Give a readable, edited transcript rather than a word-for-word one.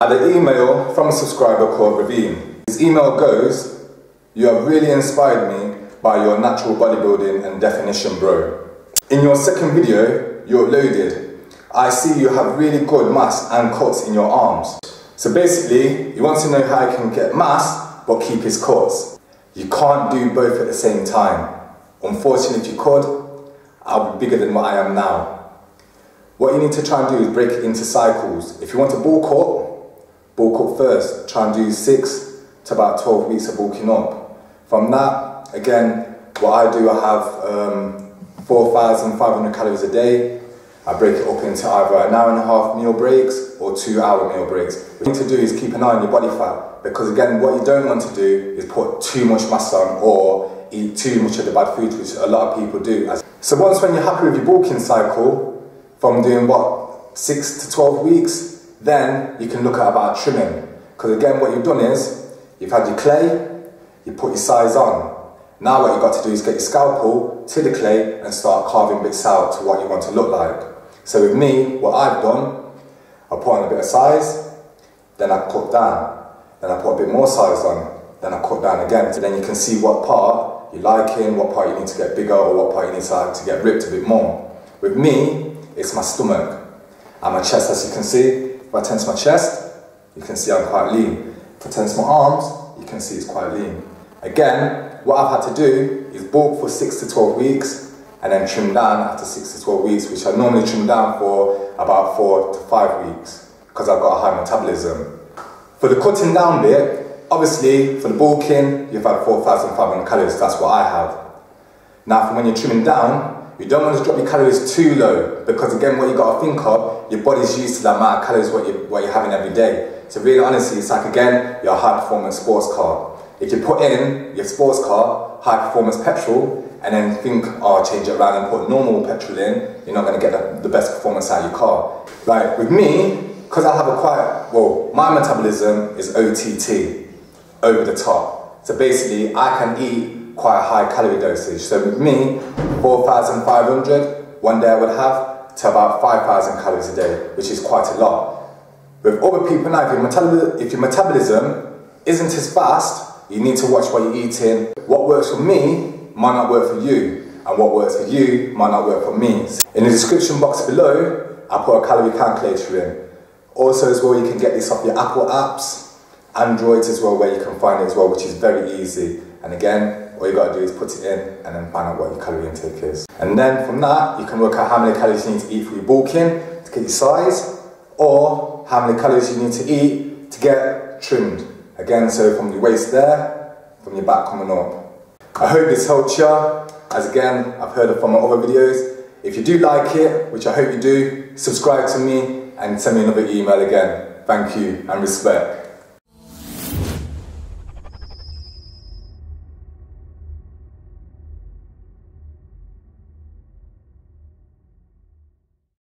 I had an email from a subscriber called Ravine. His email goes, "You have really inspired me by your natural bodybuilding and definition, bro. In your second video you uploaded, I see you have really good mass and cuts in your arms." So basically, he wants to know how he can get mass but keep his cuts. You can't do both at the same time. Unfortunately, if you could, I'll be bigger than what I am now. What you need to try and do is break it into cycles. If you want to bulk up first. Try and do 6 to about 12 weeks of bulking up. From that, again, what I do, I have 4,500 calories a day. I break it up into either an hour and a half meal breaks or 2-hour meal breaks. What you need to do is keep an eye on your body fat, because again, what you don't want to do is put too much mass on or eat too much of the bad foods, which a lot of people do. So once when you're happy with your bulking cycle, from doing what, 6 to 12 weeks, then you can look at about trimming. Because again, what you've done is, you've had your clay, you put your size on. Now what you've got to do is get your scalpel to the clay and start carving bits out to what you want to look like. So with me, what I've done, I put on a bit of size, then I cut down, then I put a bit more size on, then I cut down again. So then you can see what part you like in, what part you need to get bigger, or what part you need to get ripped a bit more. With me, it's my stomach and my chest, as you can see. If I tense my chest, you can see I'm quite lean. If I tense my arms, you can see it's quite lean. Again, what I've had to do is bulk for 6 to 12 weeks and then trim down after 6 to 12 weeks, which I normally trim down for about 4 to 5 weeks because I've got a high metabolism. For the cutting down bit, obviously for the bulking, you've had 4,500 calories, that's what I have. Now for when you're trimming down, you don't want to drop your calories too low, because again, what you got to think of, your body's used to that amount of calories what you're having every day. So really honestly, it's like again, your high performance sports car. If you put in your sports car, high performance petrol, and then think, oh, I'll change it around and put normal petrol in, you're not going to get the best performance out of your car. Like with me, because I have a quite, well, my metabolism is OTT, over the top. So basically, I can eat quite a high calorie dosage. So with me, 4,500, one day I would have to about 5,000 calories a day, which is quite a lot. With other people now, if your metabolism isn't as fast, you need to watch what you're eating. What works for me might not work for you, and what works for you might not work for me. In the description box below, I put a calorie calculator in. Also as well, you can get this off your Apple apps, Androids as well, where you can find it as well, which is very easy. And again, all you got to do is put it in and then find out what your calorie intake is. And then from that, you can work out how many calories you need to eat for your bulking to get your size, or how many calories you need to eat to get trimmed. Again, so from your waist there, from your back coming up. I hope this helped you, as again, I've heard it from my other videos. If you do like it, which I hope you do, subscribe to me and send me another email again. Thank you and respect.